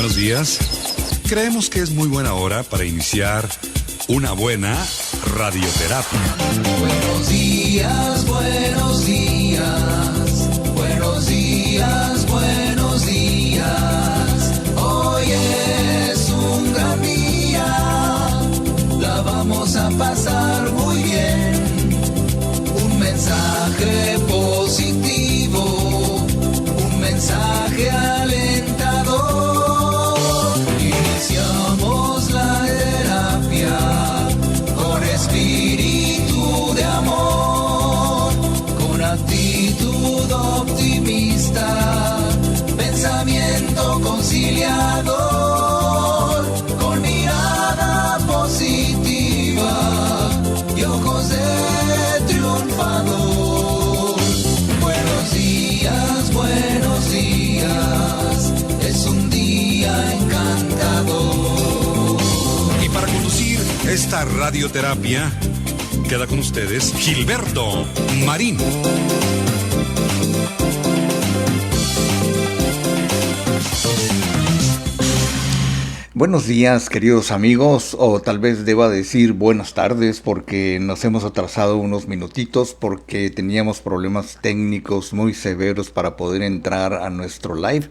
buenos días. Creemos que es muy buena hora para iniciar una buena radioterapia. Buenos días, buenos días, buenos días, buenos días. Hoy es un gran día, la vamos a pasar muy bien. Un mensaje positivo, un mensaje alentador. Iniciamos la terapia con espíritu de amor, con actitud optimista, pensamiento conciliador, con mirada positiva y ojos de triunfador. Buenos días, es un día encantador. Y para conducir esta radioterapia, queda con ustedes Gilberto Marín. Buenos días, queridos amigos, o tal vez deba decir buenas tardes porque nos hemos atrasado unos minutitos porque teníamos problemas técnicos muy severos para poder entrar a nuestro live.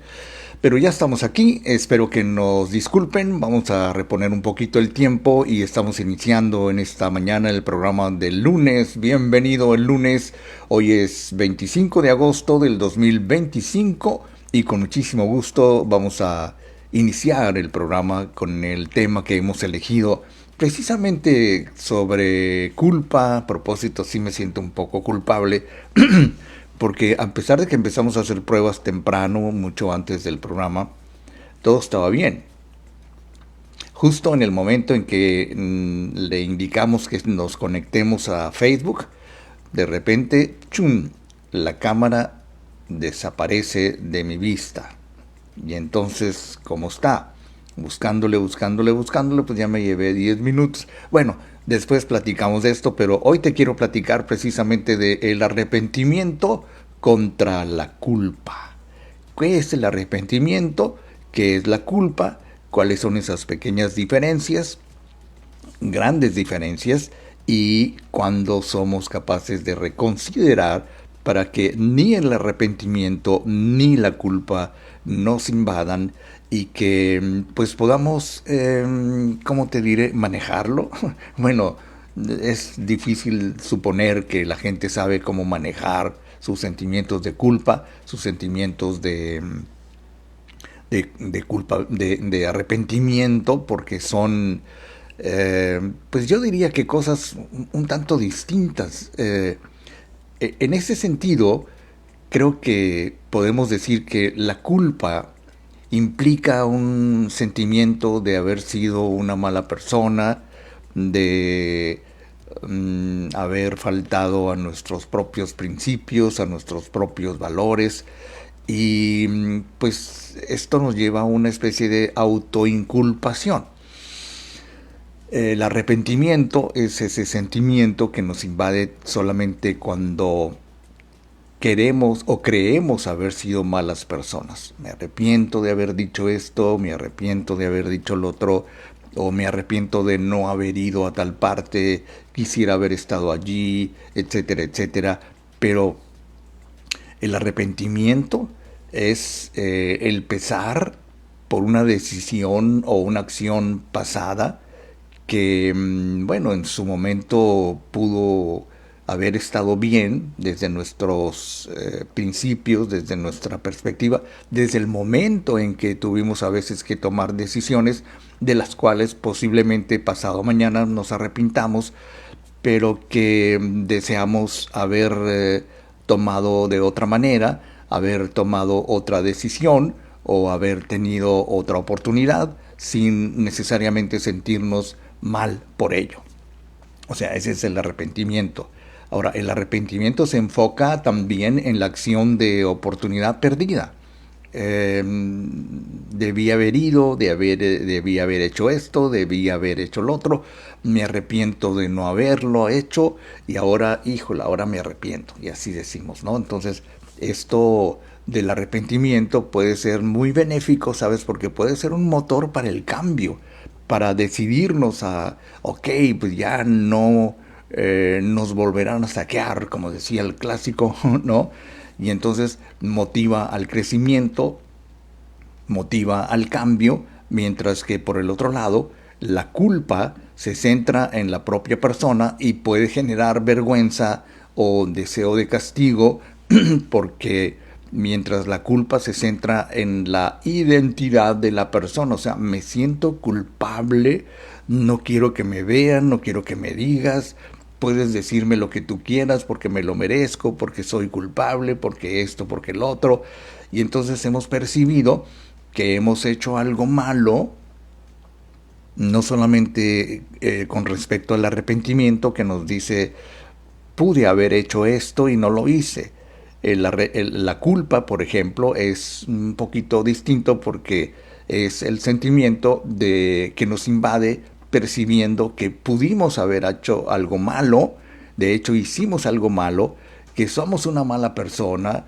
Pero ya estamos aquí, espero que nos disculpen, vamos a reponer un poquito el tiempo y estamos iniciando en esta mañana el programa del lunes. Bienvenido el lunes, hoy es 25 de agosto del 2025 y con muchísimo gusto vamos a iniciar el programa con el tema que hemos elegido precisamente sobre culpa. A propósito, sí me siento un poco culpable porque a pesar de que empezamos a hacer pruebas temprano, mucho antes del programa, todo estaba bien. Justo en el momento en que le indicamos que nos conectemos a Facebook, de repente, ¡chum!, la cámara desaparece de mi vista. Y entonces, ¿cómo está? Buscándole, pues ya me llevé 10 minutos. Bueno, después platicamos de esto, pero hoy te quiero platicar precisamente del arrepentimiento contra la culpa. ¿Qué es el arrepentimiento? ¿Qué es la culpa? ¿Cuáles son esas pequeñas diferencias? Grandes diferencias. Y cuándo somos capaces de reconsiderar para que ni el arrepentimiento ni la culpa nos invadan y que pues podamos, ¿cómo te diré?, manejarlo. Bueno, es difícil suponer que la gente sabe cómo manejar sus sentimientos de culpa, sus sentimientos de culpa, de arrepentimiento, porque son, pues yo diría que cosas un tanto distintas. En ese sentido, creo que podemos decir que la culpa implica un sentimiento de haber sido una mala persona, de haber faltado a nuestros propios principios, a nuestros propios valores, y pues esto nos lleva a una especie de autoinculpación. El arrepentimiento es ese sentimiento que nos invade solamente cuando queremos o creemos haber sido malas personas. Me arrepiento de haber dicho esto, me arrepiento de haber dicho lo otro, o me arrepiento de no haber ido a tal parte, quisiera haber estado allí, etcétera, etcétera. Pero el arrepentimiento es el pesar por una decisión o una acción pasada que, bueno, en su momento pudo haber estado bien desde nuestros principios, desde nuestra perspectiva, desde el momento en que tuvimos a veces que tomar decisiones de las cuales posiblemente pasado mañana nos arrepintamos, pero que deseamos haber tomado de otra manera, haber tomado otra decisión o haber tenido otra oportunidad sin necesariamente sentirnos mal por ello. O sea, ese es el arrepentimiento. Ahora, el arrepentimiento se enfoca también en la acción de oportunidad perdida. debí haber ido, debí haber hecho esto, debí haber hecho lo otro, me arrepiento de no haberlo hecho y ahora, híjole, ahora me arrepiento, y así decimos, ¿no? Entonces, esto del arrepentimiento puede ser muy benéfico, ¿sabes? Porque puede ser un motor para el cambio, para decidirnos a, ok, pues ya no nos volverán a saquear, como decía el clásico, ¿no? Y entonces motiva al crecimiento, motiva al cambio, mientras que por el otro lado, la culpa se centra en la propia persona y puede generar vergüenza o deseo de castigo, porque mientras la culpa se centra en la identidad de la persona, o sea, me siento culpable, no quiero que me vean, no quiero que me digas, puedes decirme lo que tú quieras porque me lo merezco, porque soy culpable, porque esto, porque el otro, y entonces hemos percibido que hemos hecho algo malo, no solamente con respecto al arrepentimiento que nos dice, pude haber hecho esto y no lo hice. La culpa, por ejemplo, es un poquito distinto porque es el sentimiento de que nos invade percibiendo que pudimos haber hecho algo malo, de hecho hicimos algo malo, que somos una mala persona.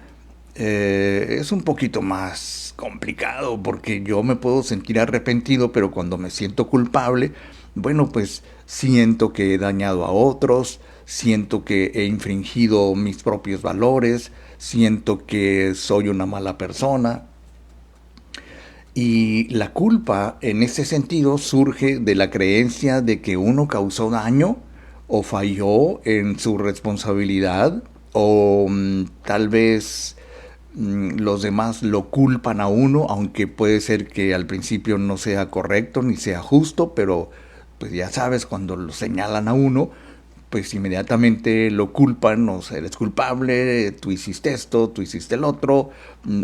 Es un poquito más complicado porque yo me puedo sentir arrepentido, pero cuando me siento culpable, bueno, pues siento que he dañado a otros, siento que he infringido mis propios valores, siento que soy una mala persona. Y la culpa en ese sentido surge de la creencia de que uno causó daño o falló en su responsabilidad o tal vez los demás lo culpan a uno, aunque puede ser que al principio no sea correcto ni sea justo, pero pues ya sabes, cuando lo señalan a uno, pues inmediatamente lo culpan, o sea, eres culpable, tú hiciste esto, tú hiciste el otro,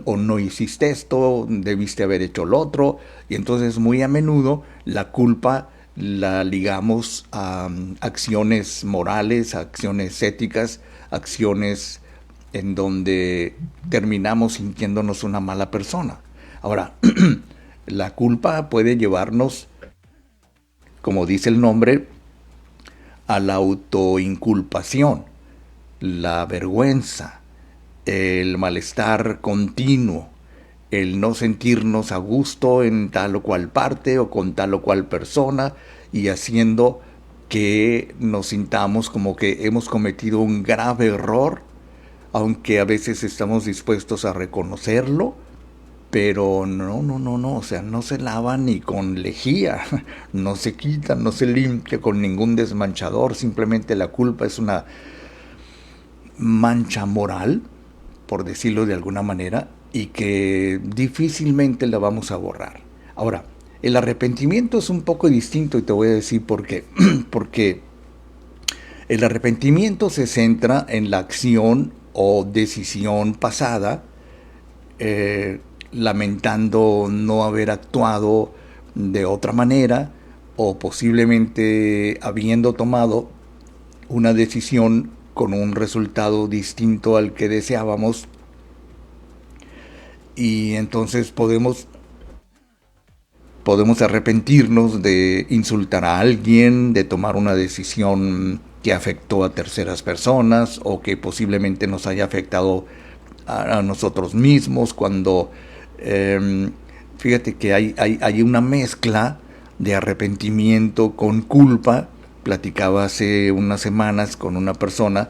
o no hiciste esto, debiste haber hecho lo otro, y entonces muy a menudo la culpa la ligamos a acciones morales, a acciones éticas, acciones en donde terminamos sintiéndonos una mala persona. Ahora, la culpa puede llevarnos, como dice el nombre, a la autoinculpación, la vergüenza, el malestar continuo, el no sentirnos a gusto en tal o cual parte o con tal o cual persona y haciendo que nos sintamos como que hemos cometido un grave error, aunque a veces estamos dispuestos a reconocerlo, pero no, o sea, no se lava ni con lejía, no se quita, no se limpia con ningún desmanchador, simplemente la culpa es una mancha moral, por decirlo de alguna manera, y que difícilmente la vamos a borrar. Ahora, el arrepentimiento es un poco distinto y te voy a decir por qué. Porque el arrepentimiento se centra en la acción o decisión pasada, lamentando no haber actuado de otra manera o posiblemente habiendo tomado una decisión con un resultado distinto al que deseábamos, y entonces podemos arrepentirnos de insultar a alguien, de tomar una decisión que afectó a terceras personas o que posiblemente nos haya afectado a nosotros mismos, cuando fíjate que hay una mezcla de arrepentimiento con culpa. Platicaba hace unas semanas con una persona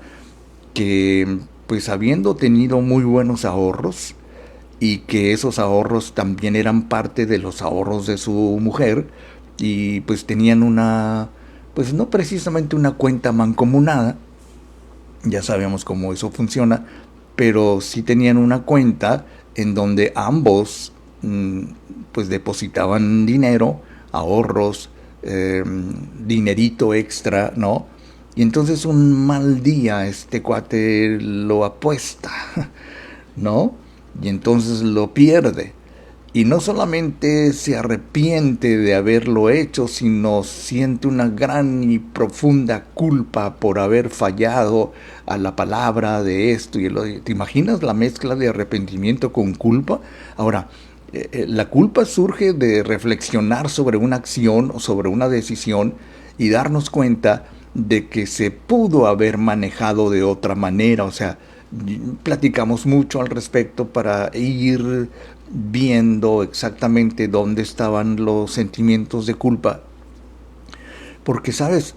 que, pues habiendo tenido muy buenos ahorros y que esos ahorros también eran parte de los ahorros de su mujer, y pues tenían una, pues no precisamente una cuenta mancomunada, ya sabemos cómo eso funciona, pero sí tenían una cuenta en donde ambos pues depositaban dinero, ahorros, dinerito extra, ¿no? Y entonces un mal día este cuate lo apuesta, ¿no? Y entonces lo pierde. y no solamente se arrepiente de haberlo hecho, sino siente una gran y profunda culpa por haber fallado a la palabra de esto y el otro. ¿Te imaginas la mezcla de arrepentimiento con culpa? Ahora, la culpa surge de reflexionar sobre una acción o sobre una decisión y darnos cuenta de que se pudo haber manejado de otra manera. O sea, platicamos mucho al respecto para ir viendo exactamente dónde estaban los sentimientos de culpa. Porque, ¿sabes?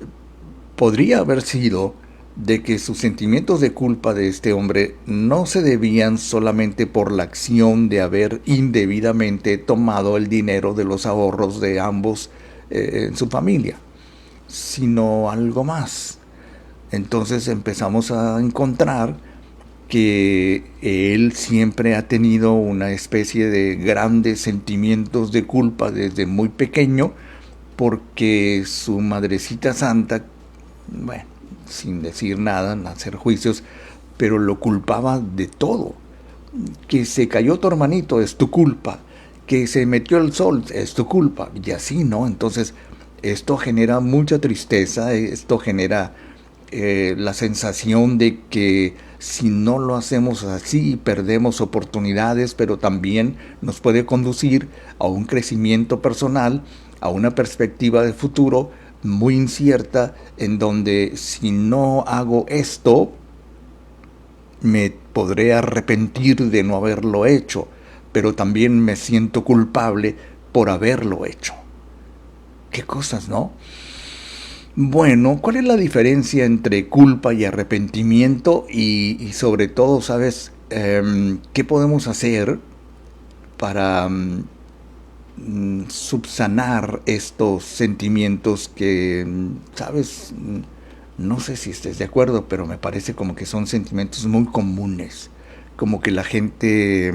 Podría haber sido de que sus sentimientos de culpa de este hombre no se debían solamente por la acción de haber indebidamente tomado el dinero de los ahorros de ambos en su familia, sino algo más. Entonces empezamos a encontrar que él siempre ha tenido una especie de grandes sentimientos de culpa desde muy pequeño, porque su madrecita santa, bueno, sin decir nada, sin hacer juicios, pero lo culpaba de todo. Que se cayó tu hermanito, es tu culpa. Que se metió el sol, es tu culpa. Y así, ¿no? Entonces, esto genera mucha tristeza, esto genera la sensación de que si no lo hacemos así, perdemos oportunidades, pero también nos puede conducir a un crecimiento personal, a una perspectiva de futuro muy incierta, en donde si no hago esto, me podré arrepentir de no haberlo hecho, pero también me siento culpable por haberlo hecho. ¿Qué cosas, no? Bueno, ¿cuál es la diferencia entre culpa y arrepentimiento? Y sobre todo, ¿sabes? ¿Qué podemos hacer para subsanar estos sentimientos que, ¿sabes? No sé si estés de acuerdo, pero me parece como que son sentimientos muy comunes, como que la gente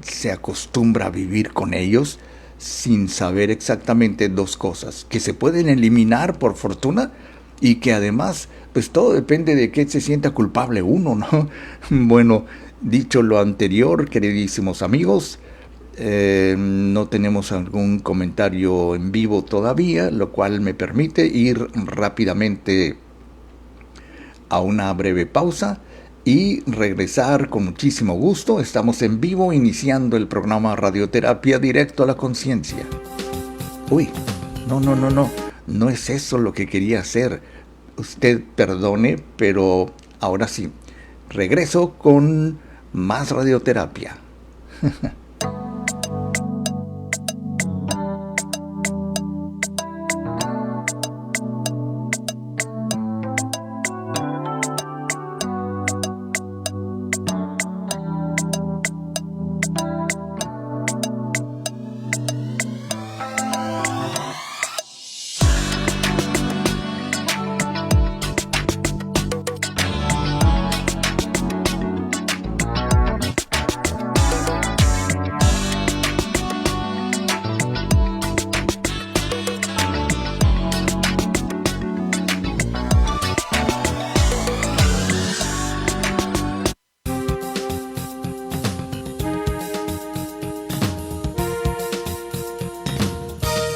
se acostumbra a vivir con ellos sin saber exactamente dos cosas, que se pueden eliminar por fortuna y que además, pues todo depende de qué se sienta culpable uno, ¿no? Bueno, dicho lo anterior, queridísimos amigos, no tenemos algún comentario en vivo todavía, lo cual me permite ir rápidamente a una breve pausa y regresar con muchísimo gusto. Estamos en vivo iniciando el programa Radioterapia Directo a la Conciencia. Uy, no es eso lo que quería hacer. Usted perdone, pero ahora sí, regreso con más radioterapia.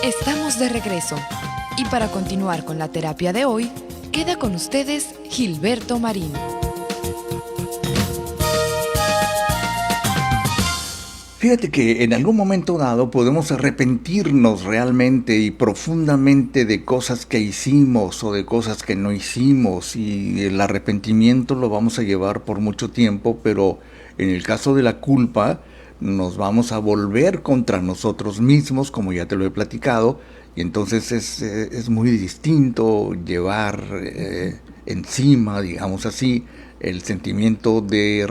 Estamos de regreso y para continuar con la terapia de hoy, queda con ustedes Gilberto Marín. Fíjate que en algún momento dado podemos arrepentirnos realmente y profundamente de cosas que hicimos o de cosas que no hicimos, y el arrepentimiento lo vamos a llevar por mucho tiempo, pero en el caso de la culpa nos vamos a volver contra nosotros mismos, como ya te lo he platicado, y entonces es muy distinto llevar encima, digamos así, el sentimiento de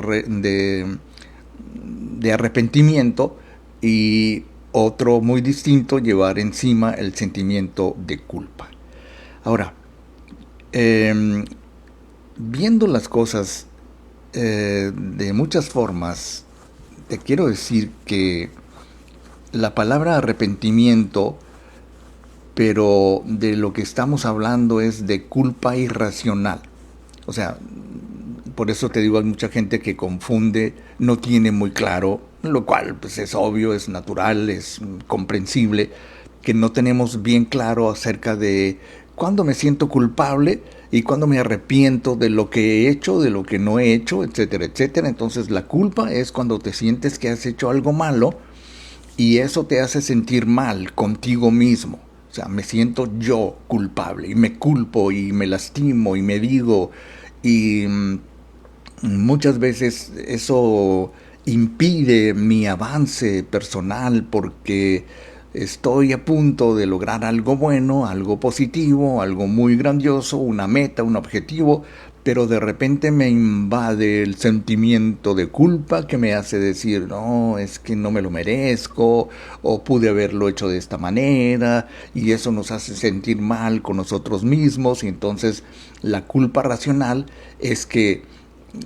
arrepentimiento, y otro muy distinto llevar encima el sentimiento de culpa. Ahora, viendo las cosas de muchas formas, te quiero decir que la palabra arrepentimiento, pero de lo que estamos hablando es de culpa irracional. O sea, por eso te digo, hay mucha gente que confunde, no tiene muy claro lo cual pues, es obvio, es natural, es comprensible, que no tenemos bien claro acerca de cuándo me siento culpable y cuándo me arrepiento de lo que he hecho, de lo que no he hecho, etcétera, etcétera. Entonces la culpa es cuando te sientes que has hecho algo malo y eso te hace sentir mal contigo mismo. O sea, me siento yo culpable y me culpo y me lastimo y me digo y muchas veces eso impide mi avance personal porque estoy a punto de lograr algo bueno, algo positivo, algo muy grandioso, una meta, un objetivo, pero de repente me invade el sentimiento de culpa que me hace decir, no, es que no me lo merezco, o pude haberlo hecho de esta manera, y eso nos hace sentir mal con nosotros mismos, y entonces la culpa racional es que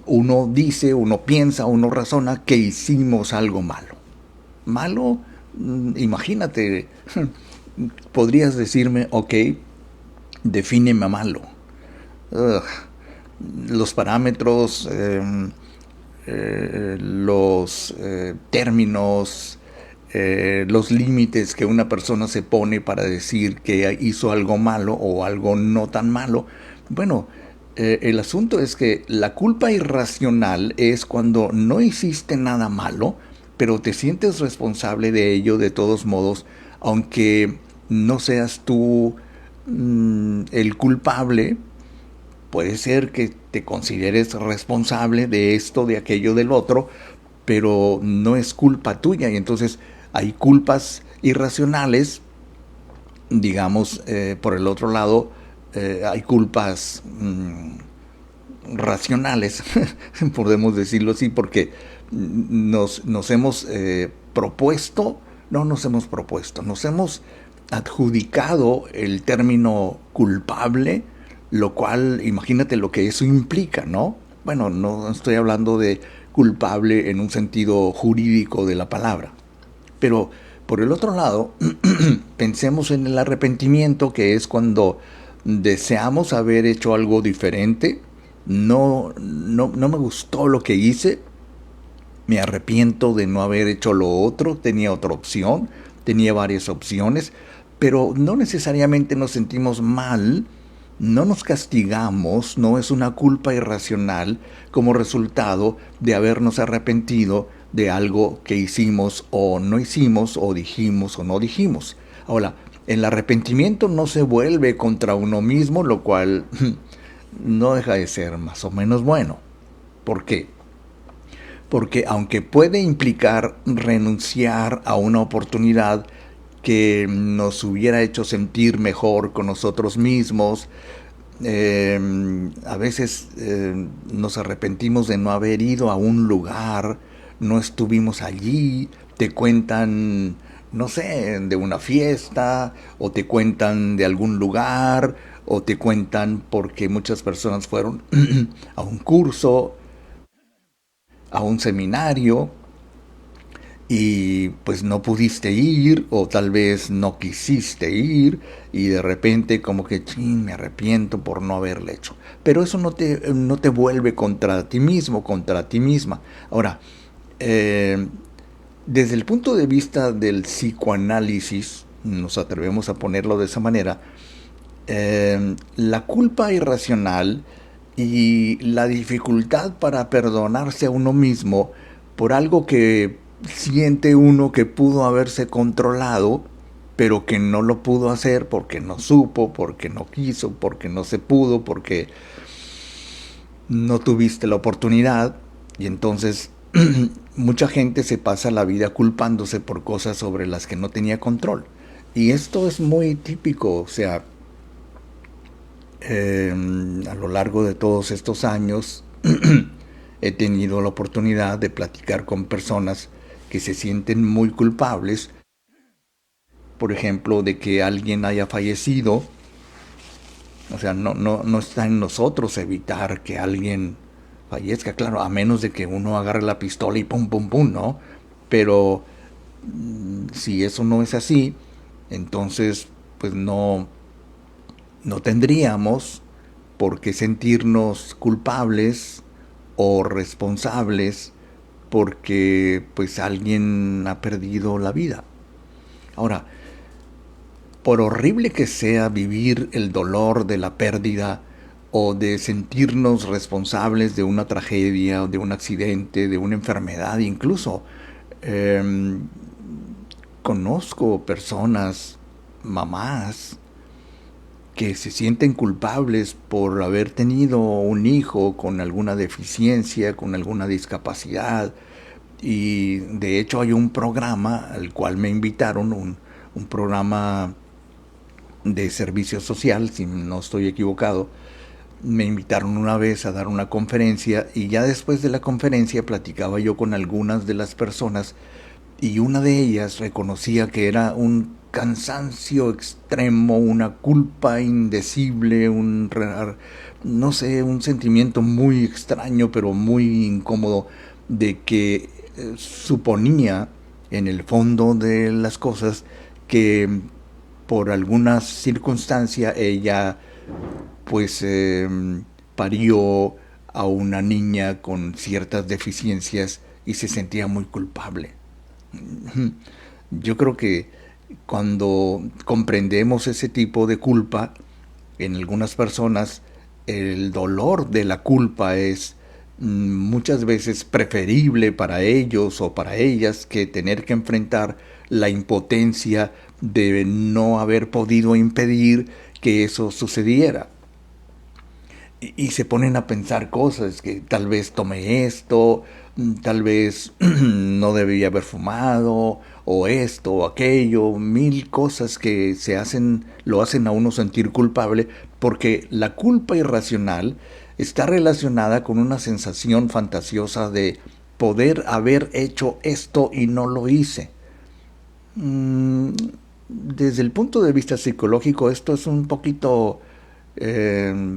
uno dice, uno piensa, uno razona que hicimos algo malo. Malo, imagínate, podrías decirme, ok, defíneme a malo. Ugh, los parámetros, los términos, los límites que una persona se pone para decir que hizo algo malo o algo no tan malo. Bueno, el asunto es que la culpa irracional es cuando no hiciste nada malo, pero te sientes responsable de ello de todos modos, aunque no seas tú el culpable. Puede ser que te consideres responsable de esto, de aquello, del otro, pero no es culpa tuya. Y entonces hay culpas irracionales, digamos, por el otro lado, hay culpas racionales, podemos decirlo así, porque nos hemos propuesto, no nos hemos propuesto, nos hemos adjudicado el término culpable, lo cual, imagínate lo que eso implica, ¿no? Bueno, no estoy hablando de culpable en un sentido jurídico de la palabra, pero por el otro lado, pensemos en el arrepentimiento, que es cuando deseamos haber hecho algo diferente, no me gustó lo que hice, me arrepiento de no haber hecho lo otro, tenía otra opción, tenía varias opciones, pero no necesariamente nos sentimos mal, no nos castigamos, no es una culpa irracional como resultado de habernos arrepentido de algo que hicimos o no hicimos, o dijimos o no dijimos. Ahora, el arrepentimiento no se vuelve contra uno mismo, lo cual no deja de ser más o menos bueno. ¿Por qué? Porque aunque puede implicar renunciar a una oportunidad que nos hubiera hecho sentir mejor con nosotros mismos, a veces nos arrepentimos de no haber ido a un lugar, no estuvimos allí, te cuentan, no sé, de una fiesta, o te cuentan de algún lugar, o te cuentan porque muchas personas fueron a un curso, a un seminario, y pues no pudiste ir, o tal vez no quisiste ir, y de repente como que me arrepiento por no haberlo hecho. Pero eso no te vuelve contra ti mismo, contra ti misma. Ahora, desde el punto de vista del psicoanálisis, nos atrevemos a ponerlo de esa manera, la culpa irracional y la dificultad para perdonarse a uno mismo por algo que siente uno que pudo haberse controlado, pero que no lo pudo hacer porque no supo, porque no quiso, porque no se pudo, porque no tuviste la oportunidad. Y entonces mucha gente se pasa la vida culpándose por cosas sobre las que no tenía control. Y esto es muy típico, o sea, a lo largo de todos estos años he tenido la oportunidad de platicar con personas que se sienten muy culpables, por ejemplo, de que alguien haya fallecido. O sea, no está en nosotros evitar que alguien fallezca, claro, a menos de que uno agarre la pistola y pum, pum, pum, ¿no? Pero si eso no es así, entonces pues no tendríamos por qué sentirnos culpables o responsables porque pues alguien ha perdido la vida. Ahora, por horrible que sea vivir el dolor de la pérdida o de sentirnos responsables de una tragedia, de un accidente, de una enfermedad, incluso conozco personas, mamás, que se sienten culpables por haber tenido un hijo con alguna deficiencia, con alguna discapacidad. Y de hecho hay un programa al cual me invitaron, un programa de servicio social, si no estoy equivocado. Me invitaron una vez a dar una conferencia y ya después de la conferencia platicaba yo con algunas de las personas y una de ellas reconocía que era un cansancio extremo, una culpa indecible, no sé, un sentimiento muy extraño pero muy incómodo de que suponía en el fondo de las cosas que por alguna circunstancia ella pues parió a una niña con ciertas deficiencias y se sentía muy culpable. Yo creo que cuando comprendemos ese tipo de culpa en algunas personas, el dolor de la culpa es muchas veces preferible para ellos o para ellas que tener que enfrentar la impotencia de no haber podido impedir que eso sucediera. Y se ponen a pensar cosas, que tal vez tomé esto, tal vez no debía haber fumado, o esto o aquello, mil cosas que lo hacen a uno sentir culpable, porque la culpa irracional está relacionada con una sensación fantasiosa de poder haber hecho esto y no lo hice. Desde el punto de vista psicológico esto es un poquito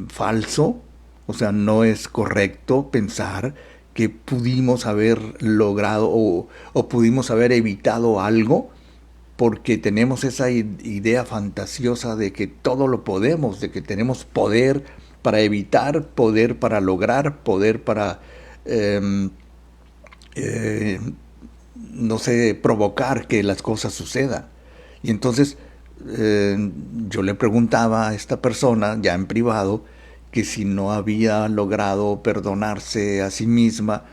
falso, o sea, no es correcto pensar que pudimos haber logrado o pudimos haber evitado algo porque tenemos esa idea fantasiosa de que todo lo podemos, de que tenemos poder para evitar, poder para lograr, poder para, no sé, provocar que las cosas sucedan. Y entonces yo le preguntaba a esta persona, ya en privado, que si no había logrado perdonarse a sí misma,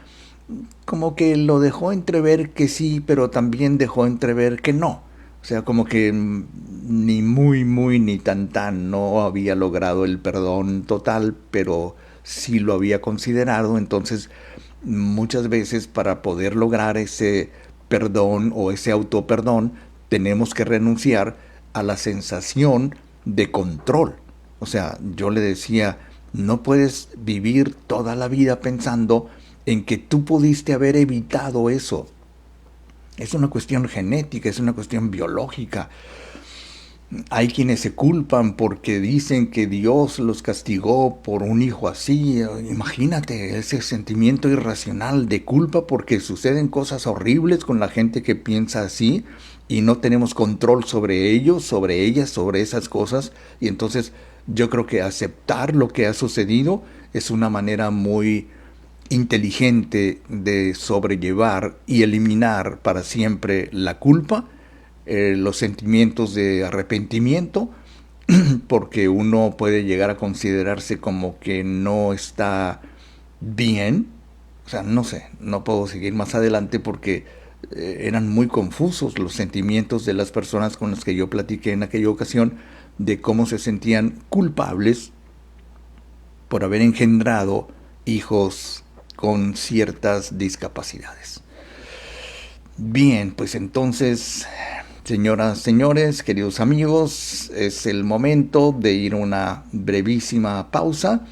como que lo dejó entrever que sí, pero también dejó entrever que no. O sea, como que ni muy, muy, ni tan, no había logrado el perdón total, pero sí lo había considerado. Entonces, muchas veces para poder lograr ese perdón o ese autoperdón, tenemos que renunciar a la sensación de control. O sea, yo le decía, no puedes vivir toda la vida pensando en que tú pudiste haber evitado eso. Es una cuestión genética, es una cuestión biológica. Hay quienes se culpan porque dicen que Dios los castigó por un hijo así. Imagínate ese sentimiento irracional de culpa porque suceden cosas horribles con la gente que piensa así y no tenemos control sobre ellos, sobre ellas, sobre esas cosas. Y entonces yo creo que aceptar lo que ha sucedido es una manera muy inteligente de sobrellevar y eliminar para siempre la culpa, los sentimientos de arrepentimiento, porque uno puede llegar a considerarse como que no está bien. O sea, no sé, no puedo seguir más adelante porque eran muy confusos los sentimientos de las personas con las que yo platiqué en aquella ocasión, de cómo se sentían culpables por haber engendrado hijos con ciertas discapacidades. Bien, pues entonces, señoras, señores, queridos amigos, es el momento de ir a una brevísima pausa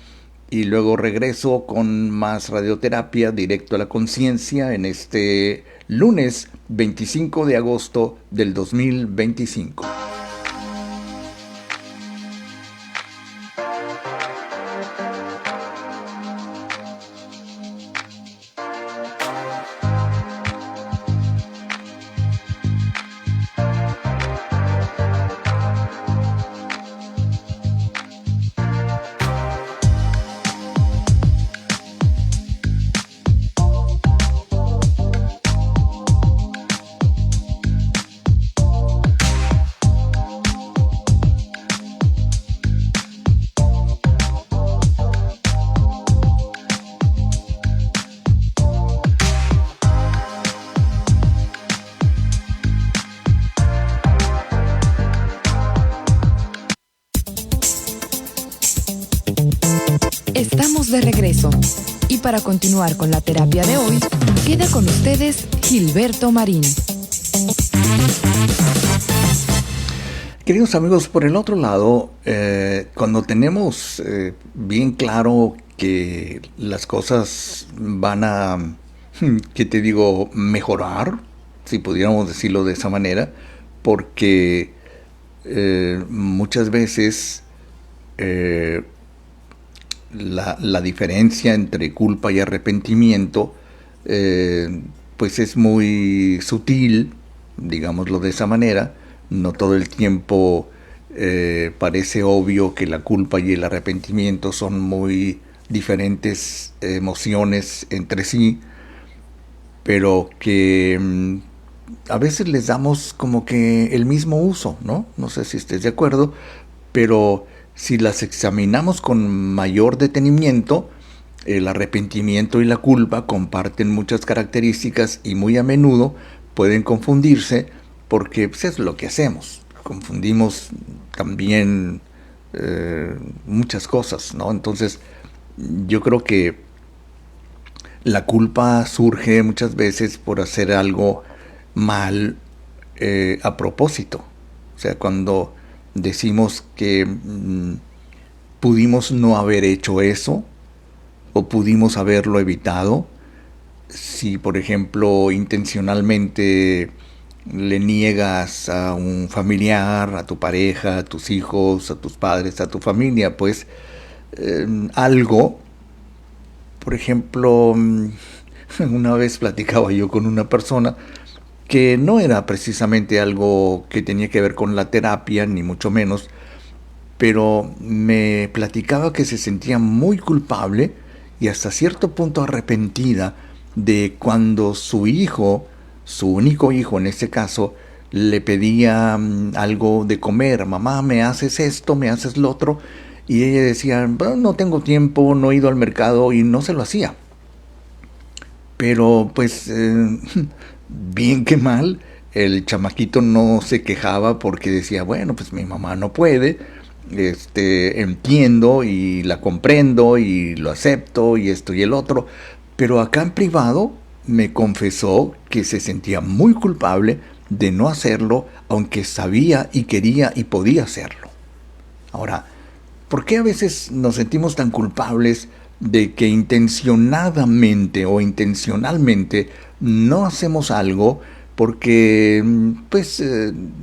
y luego regreso con más radioterapia directo a la conciencia en este lunes 25 de agosto del 2025. de regreso. Y para continuar con la terapia de hoy, queda con ustedes Gilberto Marín. Queridos amigos, por el otro lado, cuando tenemos bien claro que las cosas van a, ¿qué te digo?, mejorar, si pudiéramos decirlo de esa manera, porque muchas veces la diferencia entre culpa y arrepentimiento pues es muy sutil, digámoslo de esa manera. No todo el tiempo parece obvio que la culpa y el arrepentimiento son muy diferentes emociones entre sí, pero que a veces les damos como que el mismo uso, ¿no? No sé si estés de acuerdo, pero si las examinamos con mayor detenimiento, el arrepentimiento y la culpa comparten muchas características y muy a menudo pueden confundirse porque pues, es lo que hacemos. Confundimos también muchas cosas, ¿no? Entonces, yo creo que la culpa surge muchas veces por hacer algo mal a propósito. O sea, cuando decimos que pudimos no haber hecho eso o pudimos haberlo evitado, si por ejemplo intencionalmente le niegas a un familiar, a tu pareja, a tus hijos, a tus padres, a tu familia, pues algo, por ejemplo, una vez platicaba yo con una persona que no era precisamente algo que tenía que ver con la terapia, ni mucho menos, pero me platicaba que se sentía muy culpable y hasta cierto punto arrepentida de cuando su hijo, su único hijo en este caso, le pedía algo de comer. Mamá, ¿me haces esto? ¿Me haces lo otro? Y ella decía, no tengo tiempo, no he ido al mercado, y no se lo hacía. Pero pues bien que mal, el chamaquito no se quejaba porque decía, bueno, pues mi mamá no puede, entiendo y la comprendo y lo acepto y esto y el otro. Pero acá en privado me confesó que se sentía muy culpable de no hacerlo, aunque sabía y quería y podía hacerlo. Ahora, ¿por qué a veces nos sentimos tan culpables de que intencionadamente o intencionalmente no hacemos algo? Porque pues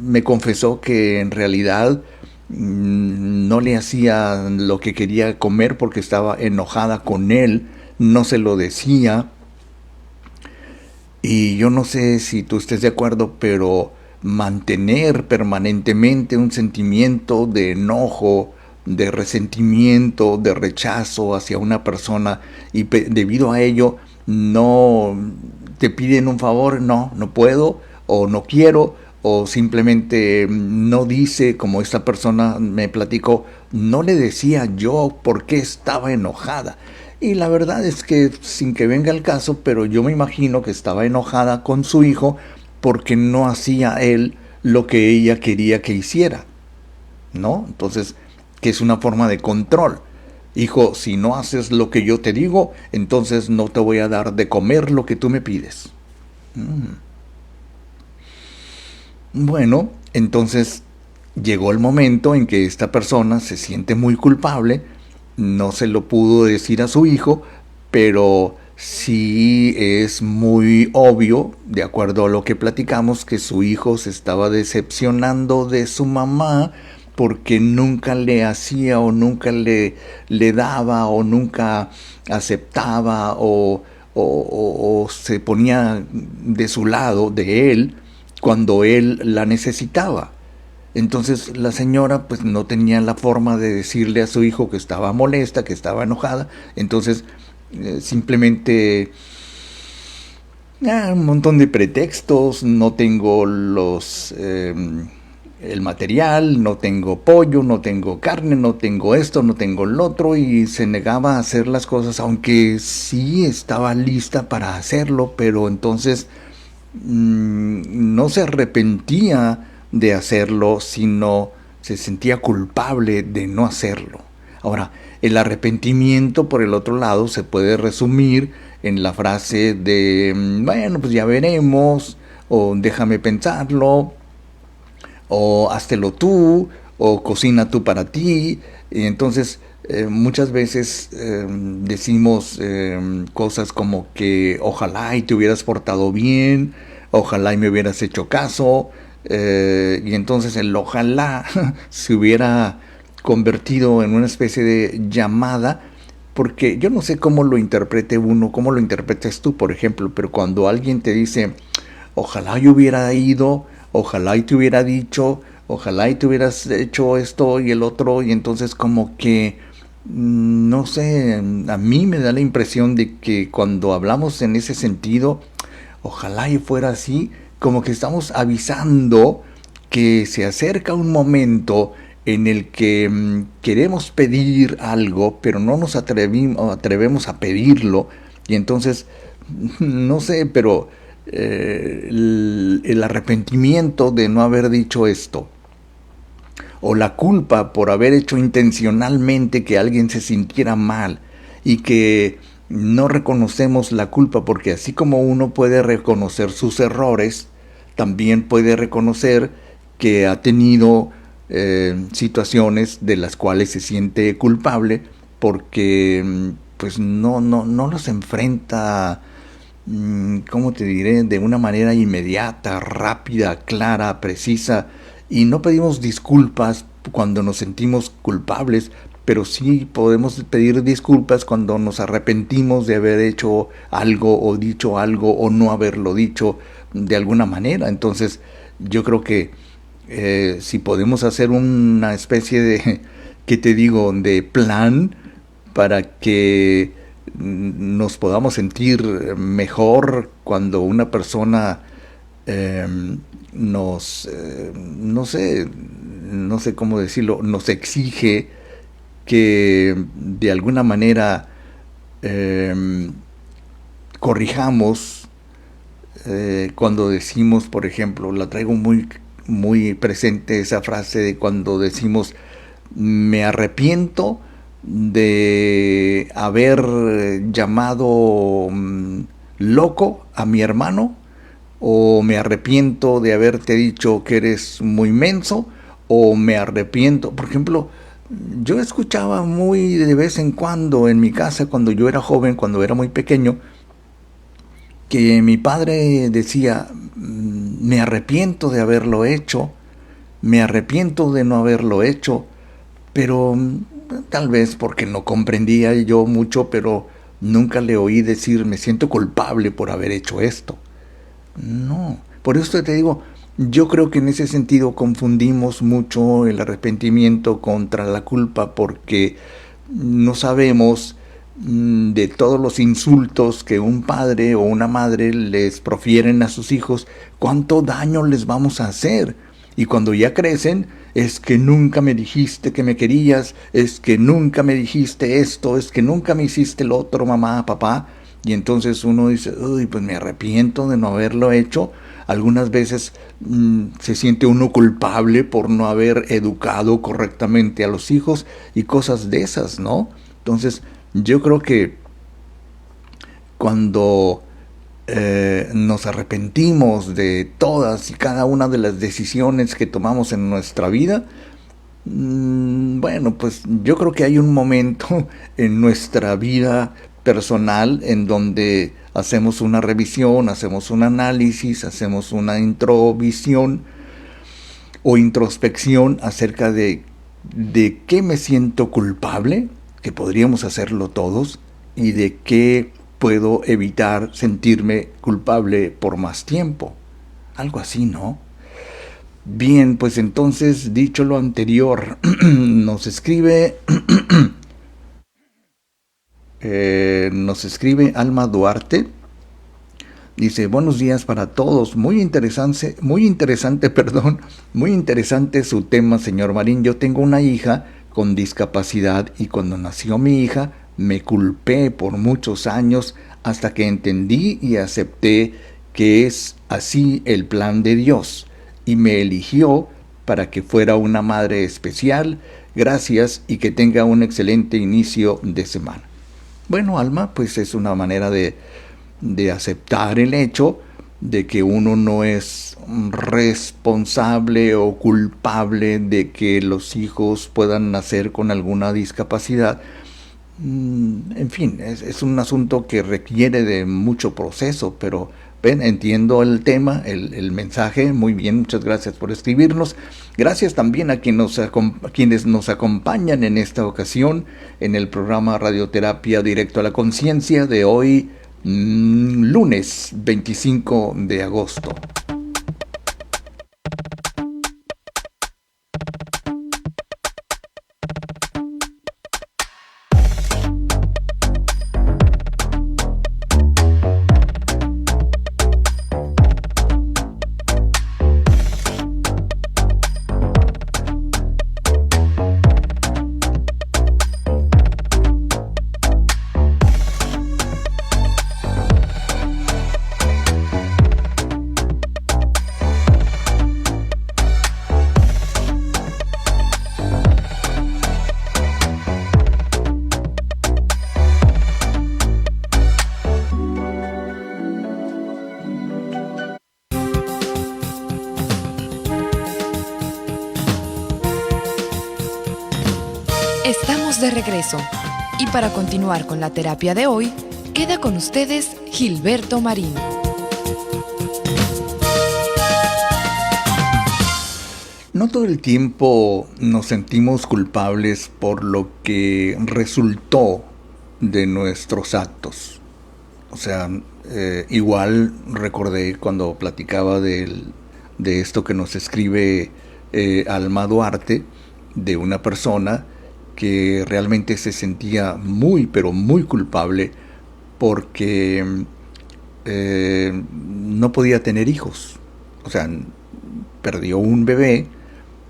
me confesó que en realidad no le hacía lo que quería comer porque estaba enojada con él, no se lo decía. Y yo no sé si tú estés de acuerdo, pero mantener permanentemente un sentimiento de enojo, de resentimiento, de rechazo hacia una persona y debido a ello no te piden un favor, no puedo o no quiero, o simplemente no dice, como esta persona me platicó, no le decía yo por qué estaba enojada. Y la verdad es que sin que venga el caso, pero yo me imagino que estaba enojada con su hijo porque no hacía él lo que ella quería que hiciera, ¿no? Entonces, que es una forma de control. Hijo, si no haces lo que yo te digo, entonces no te voy a dar de comer lo que tú me pides. Bueno, entonces llegó el momento en que esta persona se siente muy culpable. No se lo pudo decir a su hijo, pero sí es muy obvio, de acuerdo a lo que platicamos, que su hijo se estaba decepcionando de su mamá porque nunca le hacía o nunca le daba o nunca aceptaba o se ponía de su lado, de él, cuando él la necesitaba. Entonces la señora pues no tenía la forma de decirle a su hijo que estaba molesta, que estaba enojada. Entonces simplemente un montón de pretextos. No tengo el material, no tengo pollo, no tengo carne, no tengo esto, no tengo el otro, y se negaba a hacer las cosas, aunque sí estaba lista para hacerlo, pero entonces no se arrepentía de hacerlo, sino se sentía culpable de no hacerlo. Ahora, el arrepentimiento, por el otro lado, se puede resumir en la frase de, bueno, pues ya veremos, o déjame pensarlo, o háztelo tú, o cocina tú para ti. Y entonces muchas veces decimos cosas como que ojalá y te hubieras portado bien, ojalá y me hubieras hecho caso, y entonces el ojalá se hubiera convertido en una especie de llamada, porque yo no sé cómo lo interprete uno, cómo lo interpretas tú, por ejemplo, pero cuando alguien te dice, ojalá yo hubiera ido, ojalá y te hubiera dicho, ojalá y te hubieras hecho esto y el otro, y entonces como que, no sé, a mí me da la impresión de que cuando hablamos en ese sentido, ojalá y fuera así, como que estamos avisando que se acerca un momento en el que queremos pedir algo, pero no nos atrevemos a pedirlo, y entonces, no sé, pero el arrepentimiento de no haber dicho esto, o la culpa por haber hecho intencionalmente que alguien se sintiera mal, y que no reconocemos la culpa, porque así como uno puede reconocer sus errores, también puede reconocer que ha tenido situaciones de las cuales se siente culpable porque pues no los enfrenta, ¿cómo te diré?, de una manera inmediata, rápida, clara, precisa, y no pedimos disculpas cuando nos sentimos culpables, pero sí podemos pedir disculpas cuando nos arrepentimos de haber hecho algo o dicho algo o no haberlo dicho de alguna manera. Entonces yo creo que si podemos hacer una especie de, ¿qué te digo?, de plan para que nos podamos sentir mejor cuando una persona no sé cómo decirlo, nos exige que de alguna manera corrijamos, cuando decimos, por ejemplo, la traigo muy presente esa frase de cuando decimos, me arrepiento de haber llamado loco a mi hermano, o me arrepiento de haberte dicho que eres muy menso, o me arrepiento, por ejemplo, yo escuchaba muy de vez en cuando en mi casa cuando yo era joven, cuando era muy pequeño, que mi padre decía, me arrepiento de haberlo hecho, me arrepiento de no haberlo hecho, pero tal vez porque no comprendía yo mucho, pero nunca le oí decir, me siento culpable por haber hecho esto. No, por eso te digo, yo creo que en ese sentido confundimos mucho el arrepentimiento contra la culpa, porque no sabemos de todos los insultos que un padre o una madre les profieren a sus hijos, cuánto daño les vamos a hacer. Y cuando ya crecen, es que nunca me dijiste que me querías, es que nunca me dijiste esto, es que nunca me hiciste lo otro, mamá, papá. Y entonces uno dice, uy, pues me arrepiento de no haberlo hecho. Algunas veces se siente uno culpable por no haber educado correctamente a los hijos y cosas de esas, ¿no? Entonces, yo creo que cuando nos arrepentimos de todas y cada una de las decisiones que tomamos en nuestra vida, bueno, pues yo creo que hay un momento en nuestra vida personal en donde hacemos una revisión, hacemos un análisis, hacemos una introvisión o introspección acerca de qué me siento culpable, que podríamos hacerlo todos, y de qué puedo evitar sentirme culpable por más tiempo. Algo así, ¿no? Bien, pues entonces, dicho lo anterior, nos escribe Alma Duarte. Dice, buenos días para todos. Muy interesante, muy interesante su tema, señor Marín. Yo tengo una hija con discapacidad y cuando nació mi hija me culpé por muchos años hasta que entendí y acepté que es así el plan de Dios y me eligió para que fuera una madre especial Gracias y que tenga un excelente inicio de semana. Bueno, Alma, pues es una manera de aceptar el hecho de que uno no es responsable o culpable de que los hijos puedan nacer con alguna discapacidad. En fin, es un asunto que requiere de mucho proceso, pero ven, entiendo el tema, el mensaje. Muy bien, muchas gracias por escribirnos. Gracias también a quienes nos acompañan en esta ocasión en el programa Radioterapia Directo a la Conciencia de hoy, lunes 25 de agosto. Estamos de regreso y para continuar con la terapia de hoy, queda con ustedes Gilberto Marín. No todo el tiempo nos sentimos culpables por lo que resultó de nuestros actos. O sea, igual recordé cuando platicaba de esto que nos escribe Alma Duarte, de una persona que realmente se sentía muy, pero muy culpable porque no podía tener hijos. O sea, perdió un bebé.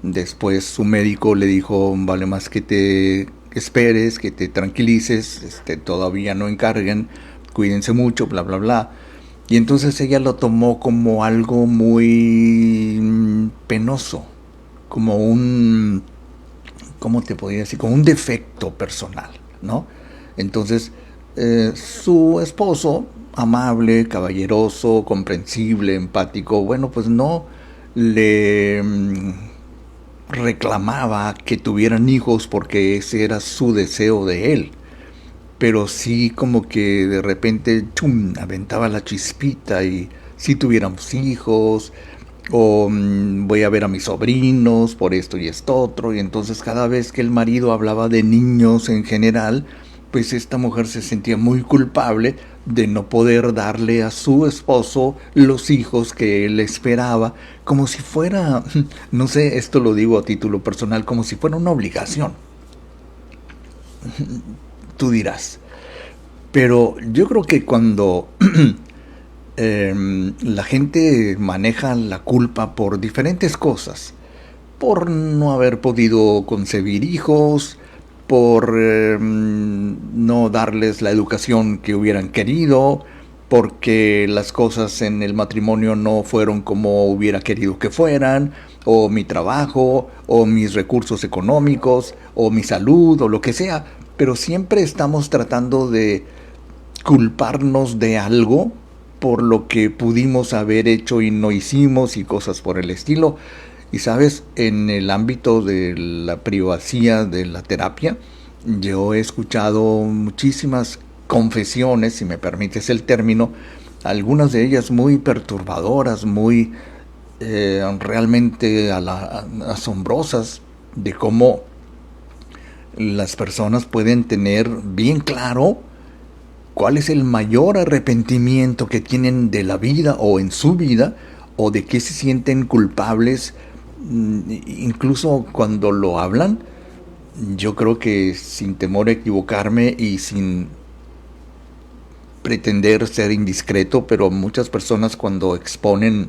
Después su médico le dijo, vale más que te esperes, que te tranquilices, todavía no encarguen, cuídense mucho, bla, bla, bla. Y entonces ella lo tomó como algo muy penoso, como un, ¿cómo te podría decir? Como un defecto personal, ¿no? Entonces, su esposo, amable, caballeroso, comprensible, empático, bueno, pues no le reclamaba que tuvieran hijos porque ese era su deseo de él, pero sí como que de repente aventaba la chispita y si tuviéramos hijos, o voy a ver a mis sobrinos por esto y esto otro. Y entonces cada vez que el marido hablaba de niños en general, pues esta mujer se sentía muy culpable de no poder darle a su esposo los hijos que él esperaba, como si fuera, no sé, esto lo digo a título personal, como si fuera una obligación. Tú dirás. Pero yo creo que cuando la gente maneja la culpa por diferentes cosas, por no haber podido concebir hijos, por no darles la educación que hubieran querido, porque las cosas en el matrimonio no fueron como hubiera querido que fueran, o mi trabajo, o mis recursos económicos, o mi salud, o lo que sea, pero siempre estamos tratando de culparnos de algo por lo que pudimos haber hecho y no hicimos y cosas por el estilo. Y sabes, en el ámbito de la privacidad de la terapia, yo he escuchado muchísimas confesiones, si me permites el término, algunas de ellas muy perturbadoras, muy realmente asombrosas, de cómo las personas pueden tener bien claro cuál es el mayor arrepentimiento que tienen de la vida o en su vida, o de qué se sienten culpables. Incluso cuando lo hablan, yo creo que sin temor a equivocarme y sin pretender ser indiscreto, pero muchas personas cuando exponen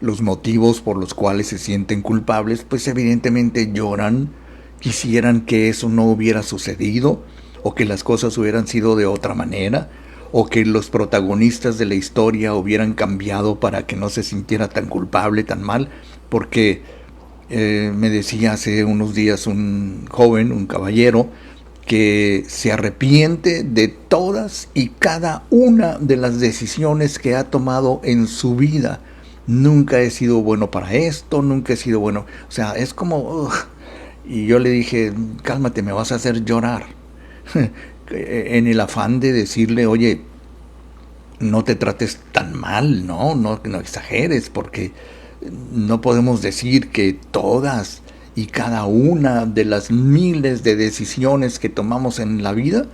los motivos por los cuales se sienten culpables, pues evidentemente lloran, quisieran que eso no hubiera sucedido, o que las cosas hubieran sido de otra manera, o que los protagonistas de la historia hubieran cambiado para que no se sintiera tan culpable, tan mal, porque Me decía hace unos días un joven, un caballero, que se arrepiente de todas y cada una de las decisiones que ha tomado en su vida. Nunca he sido bueno para esto, nunca he sido bueno. O sea, es como... Y yo le dije, cálmate, me vas a hacer llorar. En el afán de decirle, oye, no te trates tan mal, no exageres, porque no podemos decir que todas y cada una de las miles de decisiones que tomamos en la vida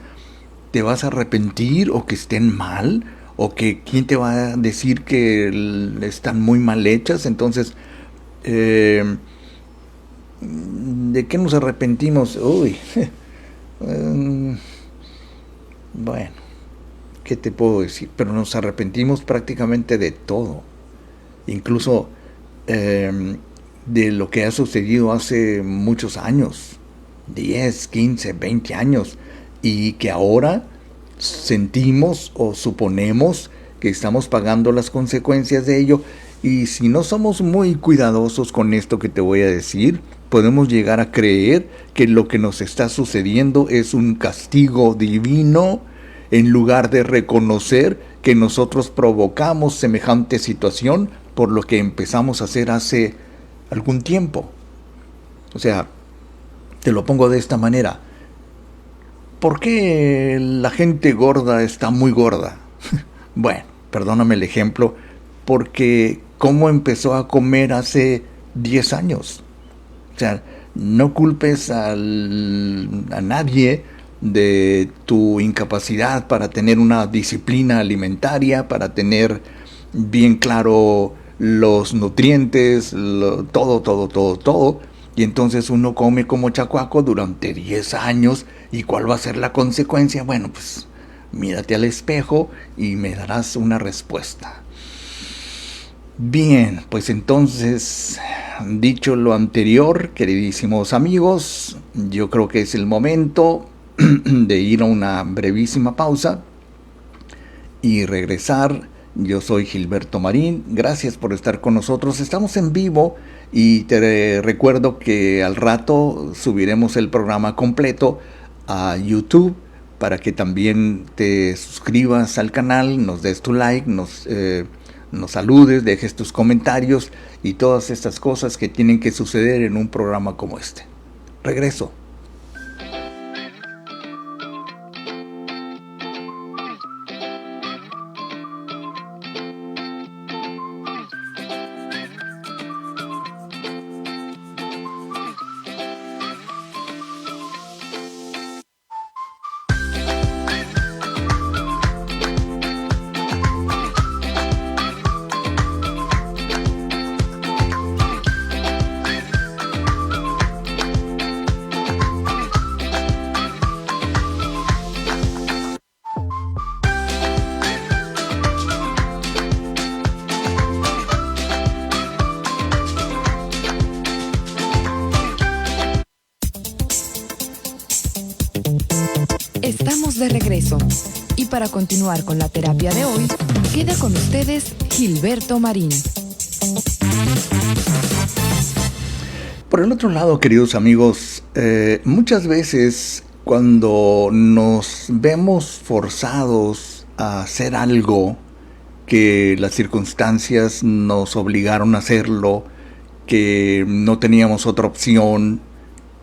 te vas a arrepentir o que estén mal, o que quién te va a decir que están muy mal hechas. Entonces, ¿de qué nos arrepentimos? Uy, bueno, ¿qué te puedo decir? Pero nos arrepentimos prácticamente de todo, incluso de lo que ha sucedido hace muchos años, 10, 15, 20 años, y que ahora sentimos o suponemos que estamos pagando las consecuencias de ello. Y si no somos muy cuidadosos con esto que te voy a decir, podemos llegar a creer que lo que nos está sucediendo es un castigo divino, en lugar de reconocer que nosotros provocamos semejante situación por lo que empezamos a hacer hace algún tiempo. O sea, te lo pongo de esta manera. ¿Por qué la gente gorda está muy gorda? Bueno, perdóname el ejemplo, porque ¿cómo empezó a comer hace 10 años? O sea, no culpes a nadie de tu incapacidad para tener una disciplina alimentaria, para tener bien claro los nutrientes, todo. Y entonces uno come como chacuaco durante 10 años. ¿Y cuál va a ser la consecuencia? Bueno, pues mírate al espejo y me darás una respuesta. Bien, pues entonces, dicho lo anterior, queridísimos amigos, yo creo que es el momento de ir a una brevísima pausa y regresar. Yo soy Gilberto Marín, gracias por estar con nosotros. Estamos en vivo y te recuerdo que al rato subiremos el programa completo a YouTube para que también te suscribas al canal, nos des tu like, nos saludes, dejes tus comentarios y todas estas cosas que tienen que suceder en un programa como este. Regreso. Estamos de regreso y para continuar con la terapia de hoy, queda con ustedes Gilberto Marín. Por el otro lado, queridos amigos, muchas veces cuando nos vemos forzados a hacer algo que las circunstancias nos obligaron a hacerlo, que no teníamos otra opción,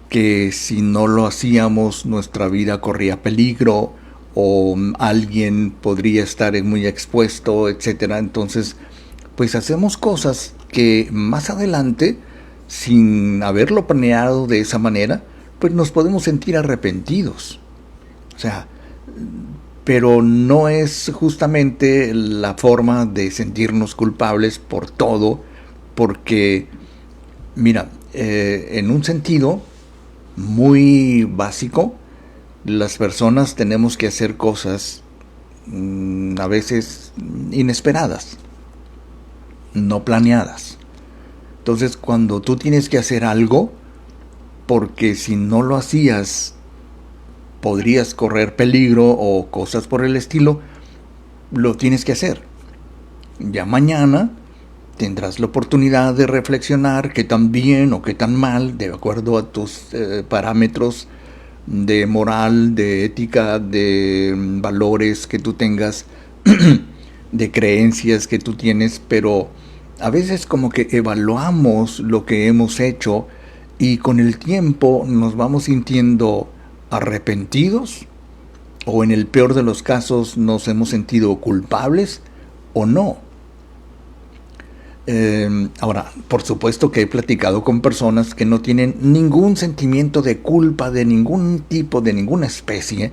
que si no lo hacíamos nuestra vida corría peligro o alguien podría estar muy expuesto, etcétera. Entonces, pues hacemos cosas que más adelante, sin haberlo planeado de esa manera, pues nos podemos sentir arrepentidos. O sea, pero no es justamente la forma de sentirnos culpables por todo, porque, mira, en un sentido muy básico, las personas tenemos que hacer cosas a veces inesperadas, no planeadas. Entonces, cuando tú tienes que hacer algo, porque si no lo hacías, podrías correr peligro o cosas por el estilo, lo tienes que hacer. Ya mañana tendrás la oportunidad de reflexionar qué tan bien o qué tan mal, de acuerdo a tus parámetros de moral, de ética, de valores que tú tengas, de creencias que tú tienes, pero a veces como que evaluamos lo que hemos hecho y con el tiempo nos vamos sintiendo arrepentidos, o en el peor de los casos nos hemos sentido culpables o no. Ahora, por supuesto que he platicado con personas que no tienen ningún sentimiento de culpa de ningún tipo, de ninguna especie,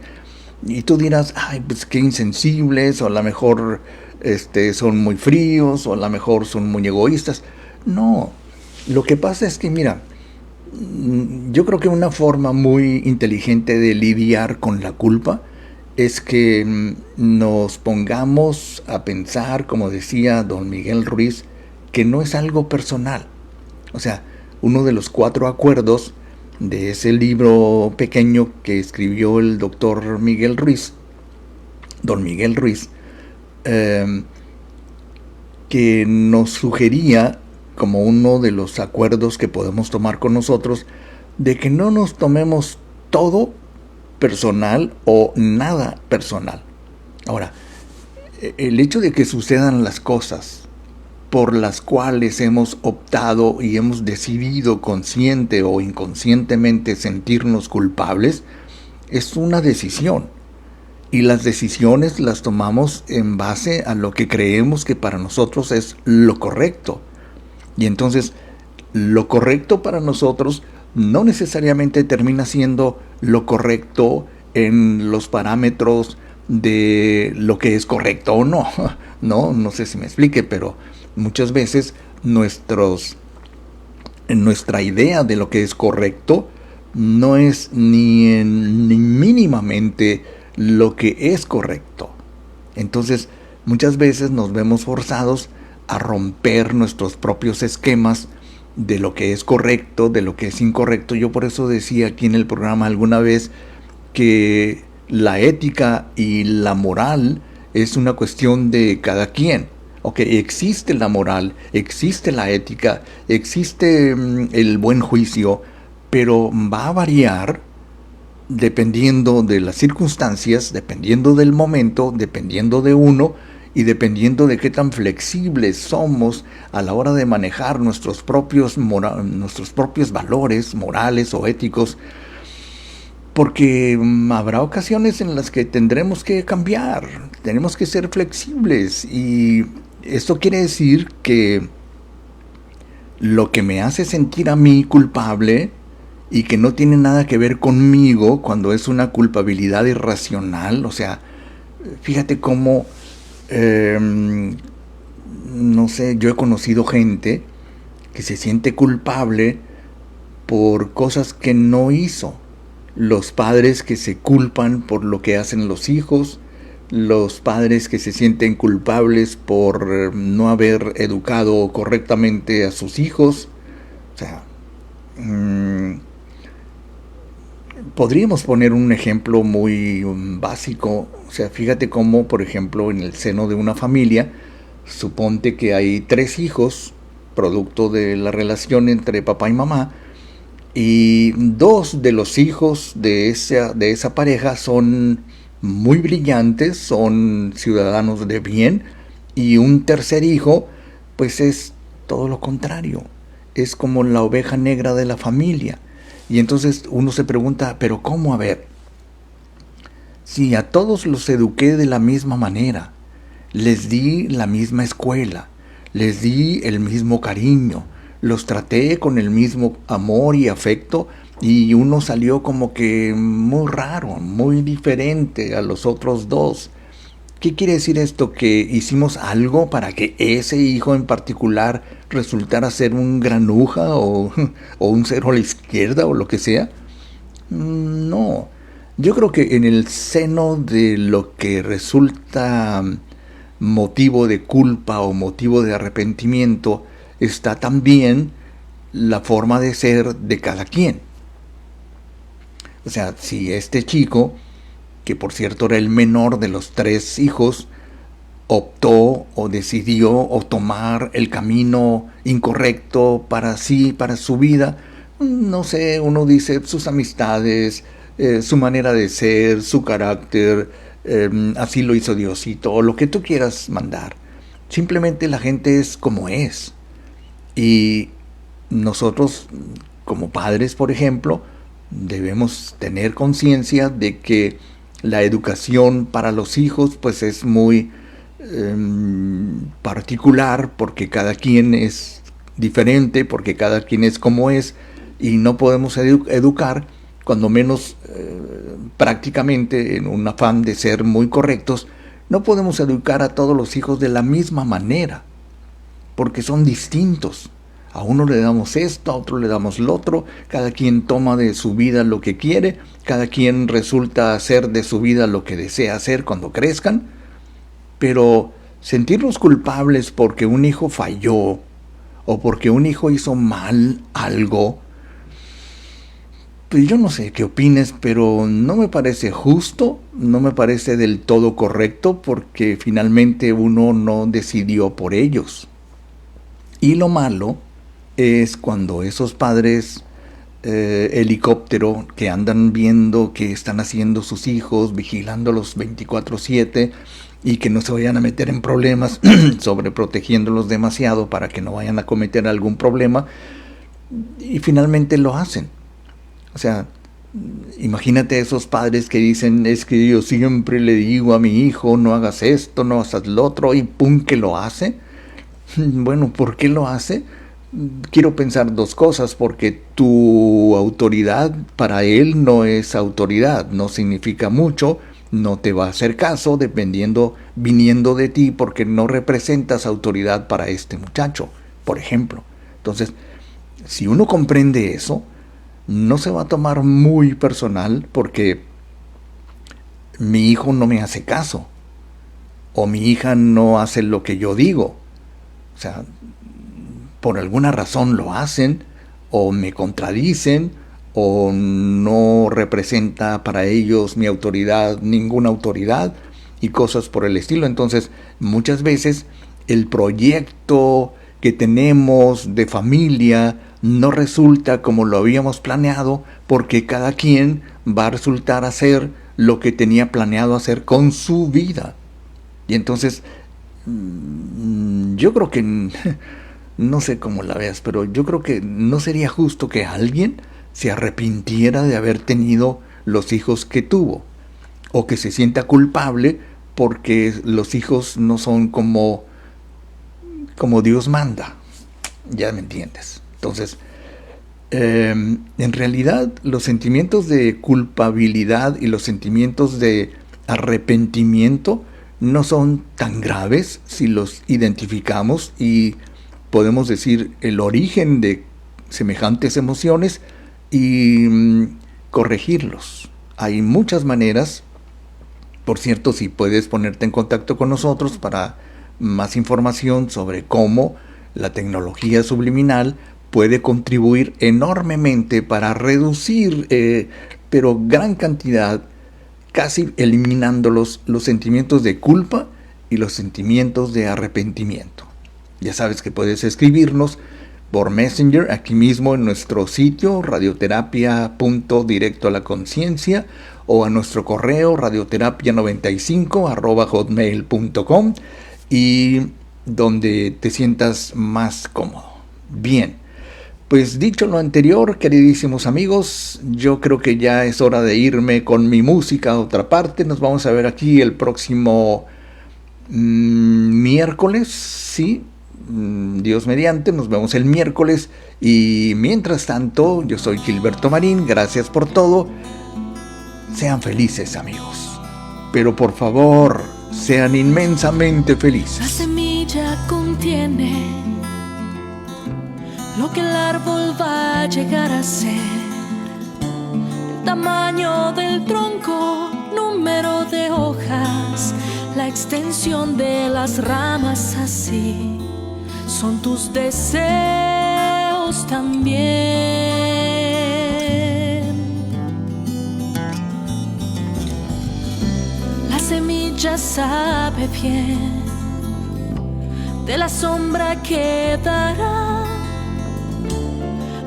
y tú dirás, ay, pues qué insensibles, o a lo mejor son muy fríos, o a lo mejor son muy egoístas. No, lo que pasa es que, mira, yo creo que una forma muy inteligente de lidiar con la culpa es que nos pongamos a pensar, como decía don Miguel Ruiz, que no es algo personal. O sea, uno de los 4 acuerdos de ese libro pequeño que escribió el doctor Miguel Ruiz, don Miguel Ruiz, que nos sugería como uno de los acuerdos que podemos tomar con nosotros, de que no nos tomemos todo personal o nada personal. Ahora, el hecho de que sucedan las cosas por las cuales hemos optado y hemos decidido consciente o inconscientemente sentirnos culpables, es una decisión. Y las decisiones las tomamos en base a lo que creemos que para nosotros es lo correcto. Y entonces, lo correcto para nosotros no necesariamente termina siendo lo correcto en los parámetros de lo que es correcto o no. No sé si me explique, pero muchas veces nuestra idea de lo que es correcto no es ni mínimamente lo que es correcto. Entonces, muchas veces nos vemos forzados a romper nuestros propios esquemas de lo que es correcto, de lo que es incorrecto. Yo por eso decía aquí en el programa alguna vez que la ética y la moral es una cuestión de cada quien. Ok, existe la moral, existe la ética, existe el buen juicio, pero va a variar dependiendo de las circunstancias, dependiendo del momento, dependiendo de uno y dependiendo de qué tan flexibles somos a la hora de manejar nuestros propios valores morales o éticos, porque habrá ocasiones en las que tendremos que cambiar, tenemos que ser flexibles, y esto quiere decir que lo que me hace sentir a mí culpable y que no tiene nada que ver conmigo cuando es una culpabilidad irracional, o sea, fíjate cómo, no sé, yo he conocido gente que se siente culpable por cosas que no hizo, los padres que se culpan por lo que hacen los hijos, los padres que se sienten culpables por no haber educado correctamente a sus hijos. O sea, podríamos poner un ejemplo muy básico. O sea, fíjate cómo, por ejemplo, en el seno de una familia, suponte que hay 3 hijos, producto de la relación entre papá y mamá, y 2 de los hijos de esa pareja son muy brillantes, son ciudadanos de bien, y un tercer hijo pues es todo lo contrario, es como la oveja negra de la familia. Y entonces uno se pregunta, pero ¿cómo? A ver, si a todos los eduqué de la misma manera, les di la misma escuela, les di el mismo cariño, los traté con el mismo amor y afecto, y uno salió como que muy raro, muy diferente a los otros 2. ¿Qué quiere decir esto? ¿Que hicimos algo para que ese hijo en particular resultara ser un granuja o un 0 a la izquierda o lo que sea? No. Yo creo que en el seno de lo que resulta motivo de culpa o motivo de arrepentimiento está también la forma de ser de cada quien. O sea, si este chico, que por cierto era el menor de los 3 hijos, optó o decidió o tomar el camino incorrecto para sí, para su vida. No sé, uno dice sus amistades, su manera de ser, su carácter, así lo hizo Diosito, o lo que tú quieras mandar. Simplemente la gente es como es. Y nosotros, como padres, por ejemplo, debemos tener conciencia de que la educación para los hijos pues es muy particular, porque cada quien es diferente, porque cada quien es como es, y no podemos educar, cuando menos prácticamente en un afán de ser muy correctos, no podemos educar a todos los hijos de la misma manera, porque son distintos. A uno le damos esto, a otro le damos lo otro, cada quien toma de su vida lo que quiere, cada quien resulta hacer de su vida lo que desea hacer cuando crezcan, pero sentirnos culpables porque un hijo falló o porque un hijo hizo mal algo, pues yo no sé qué opines, pero no me parece justo, no me parece del todo correcto, porque finalmente uno no decidió por ellos. Y lo malo es cuando esos padres helicóptero que andan viendo qué están haciendo sus hijos, vigilándolos 24/7 y que no se vayan a meter en problemas, sobreprotegiéndolos demasiado para que no vayan a cometer algún problema, y finalmente lo hacen. O sea, imagínate esos padres que dicen, es que yo siempre le digo a mi hijo, no hagas esto, no hagas lo otro, y pum, que lo hace. Bueno, ¿por qué lo hace? Quiero pensar dos cosas, porque tu autoridad para él no es autoridad, no significa mucho, no te va a hacer caso viniendo de ti, porque no representas autoridad para este muchacho, por ejemplo. Entonces, si uno comprende eso, no se va a tomar muy personal, porque mi hijo no me hace caso, o mi hija no hace lo que yo digo. O sea, por alguna razón lo hacen, o me contradicen, o no representa para ellos mi autoridad, ninguna autoridad, y cosas por el estilo. Entonces, muchas veces el proyecto que tenemos de familia no resulta como lo habíamos planeado, porque cada quien va a resultar hacer lo que tenía planeado hacer con su vida. Y entonces, yo creo que, no sé cómo la veas, pero yo creo que no sería justo que alguien se arrepintiera de haber tenido los hijos que tuvo, o que se sienta culpable porque los hijos no son como Dios manda. Ya me entiendes. Entonces, en realidad los sentimientos de culpabilidad y los sentimientos de arrepentimiento no son tan graves si los identificamos y podemos decir el origen de semejantes emociones y corregirlos. Hay muchas maneras. Por cierto, si puedes ponerte en contacto con nosotros para más información sobre cómo la tecnología subliminal puede contribuir enormemente para reducir, pero gran cantidad, casi eliminando los sentimientos de culpa y los sentimientos de arrepentimiento. Ya sabes que puedes escribirnos por Messenger aquí mismo en nuestro sitio radioterapia.directoalaconciencia, o a nuestro correo radioterapia95@hotmail.com, y donde te sientas más cómodo. Bien, pues dicho lo anterior, queridísimos amigos, yo creo que ya es hora de irme con mi música a otra parte. Nos vamos a ver aquí el próximo miércoles, sí, Dios mediante, nos vemos el miércoles. Y mientras tanto, yo soy Gilberto Marín, gracias por todo. Sean felices, amigos, pero por favor, sean inmensamente felices. La semilla contiene lo que el árbol va a llegar a ser, el tamaño del tronco, número de hojas, la extensión de las ramas, así son tus deseos también. La semilla sabe bien de la sombra quedará,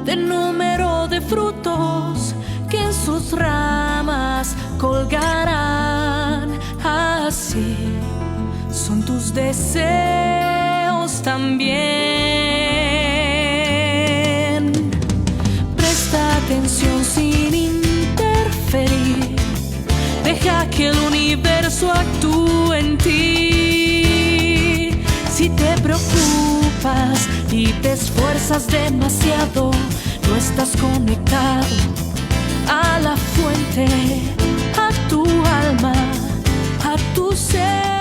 del número de frutos que en sus ramas colgarán. Así son tus deseos también. Presta atención sin interferir, deja que el universo actúe en ti. Si te preocupas y te esfuerzas demasiado, no estás conectado a la fuente, a tu alma, a tu ser.